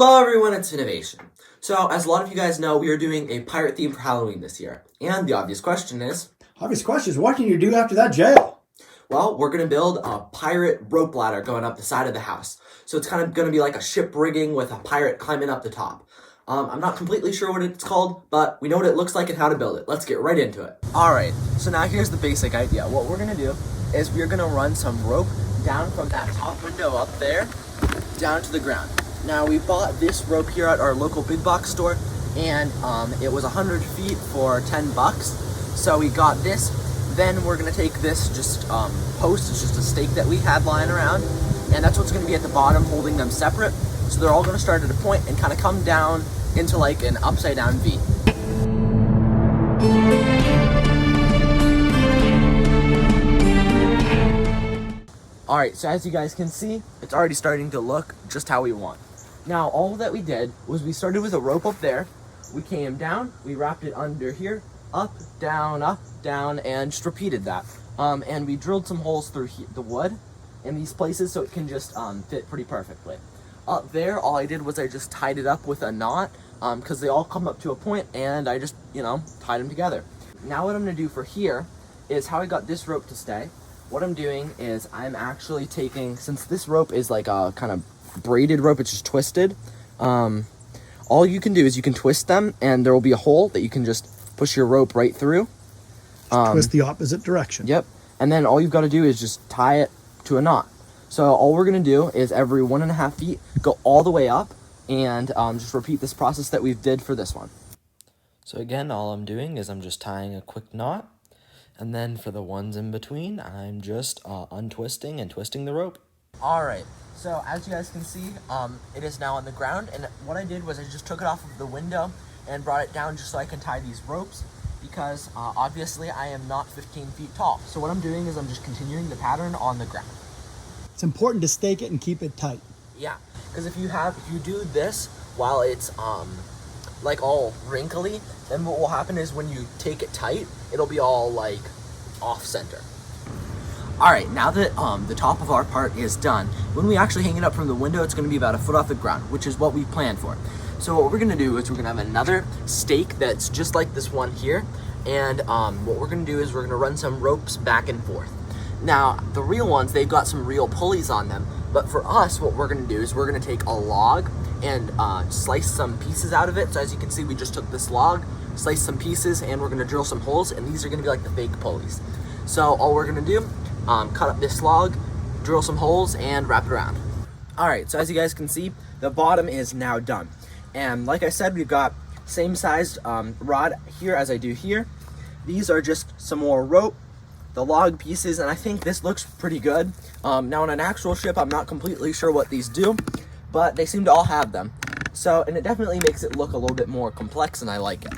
Hello everyone, it's Finnovation. So, as a lot of you guys know, we are doing a pirate theme for Halloween this year. And the obvious question is... What can you do after that jail? Well, we're going to build a pirate rope ladder going up the side of the house. So it's kind of going to be like a ship rigging with a pirate climbing up the top. I'm not completely sure what it's called, but we know what it looks like and how to build it. Let's get right into it. Alright, so now here's the basic idea. What we're going to do is we're going to run some rope down from that top window up there down to the ground. Now, we bought this rope here at our local big box store, and it was 100 feet for $10. So we got this. Then we're going to take this post, it's just a stake that we had lying around, and that's what's going to be at the bottom holding them separate. So they're all going to start at a point and kind of come down into like an upside down V. Alright, so as you guys can see, it's already starting to look just how we want. Now, all that we did was we started with a rope up there, we came down, we wrapped it under here, up, down, and just repeated that. And we drilled some holes through the wood in these places so it can just fit pretty perfectly. Up there, all I did was I just tied it up with a knot, because they all come up to a point, and I just, tied them together. Now what I'm going to do for here is how I got this rope to stay. What I'm doing is I'm actually taking, since this rope is like a kind of braided rope, it's just twisted, all you can do is you can twist them, and there will be a hole that you can just push your rope right through. Twist the opposite direction. Yep. And then all you've got to do is just tie it to a knot. So all we're going to do is every 1.5 feet, go all the way up, and just repeat this process that we did for this one. So again, all I'm doing is I'm just tying a quick knot, and then for the ones in between, I'm just untwisting and twisting the rope. Alright, so as you guys can see, it is now on the ground, and what I did was I just took it off of the window and brought it down just so I can tie these ropes, because obviously I am not 15 feet tall. So what I'm doing is I'm just continuing the pattern on the ground. It's important to stake it and keep it tight. Yeah, because if you do this while it's like all wrinkly, then what will happen is when you take it tight, it'll be all like off center. Alright, now that the top of our part is done, when we actually hang it up from the window, it's going to be about 1 foot off the ground, which is what we planned for. So what we're going to do is we're going to have another stake that's just like this one here, and what we're going to do is we're going to run some ropes back and forth. Now, the real ones, they've got some real pulleys on them, but for us, what we're going to do is we're going to take a log and slice some pieces out of it. So as you can see, we just took this log, sliced some pieces, and we're going to drill some holes, and these are going to be like the fake pulleys. So all we're going to do, cut up this log, drill some holes, and wrap it around. Alright, so as you guys can see, the bottom is now done. And like I said, we've got same sized rod here as I do here. These are just some more rope, the log pieces, and I think this looks pretty good. Now on an actual ship, I'm not completely sure what these do, but they seem to all have them. So, and it definitely makes it look a little bit more complex, and I like it.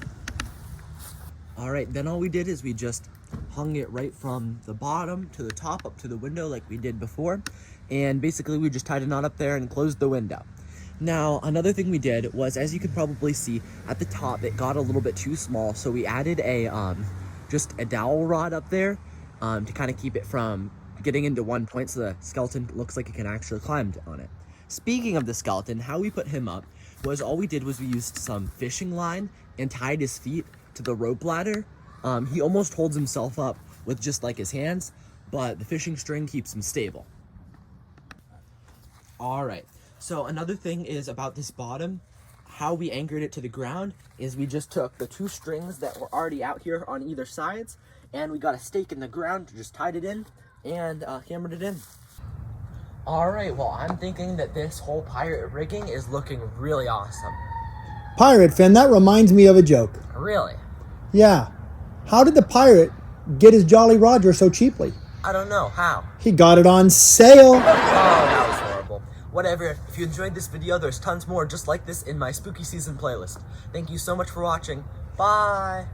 Alright, then all we did is we just hung it right from the bottom to the top up to the window like we did before, and basically we just tied a knot up there and closed the window. Now, another thing we did was, as you can probably see, at the top it got a little bit too small, so we added a just a dowel rod up there to kind of keep it from getting into one point so the skeleton looks like it can actually climb on it. Speaking of the skeleton, how we put him up was all we did was we used some fishing line and tied his feet to the rope ladder. He almost holds himself up with just like his hands, but the fishing string keeps him stable. Alright, so another thing is about this bottom, how we anchored it to the ground is we just took the 2 strings that were already out here on either sides, and we got a stake in the ground, just tied it in, and hammered it in. Alright, well, I'm thinking that this whole pirate rigging is looking really awesome. Pirate Finn, that reminds me of a joke. Really? Yeah. How did the pirate get his Jolly Roger so cheaply? I don't know. How? He got it on sale. Oh, that was horrible. Whatever. If you enjoyed this video, there's tons more just like this in my spooky season playlist. Thank you so much for watching. Bye!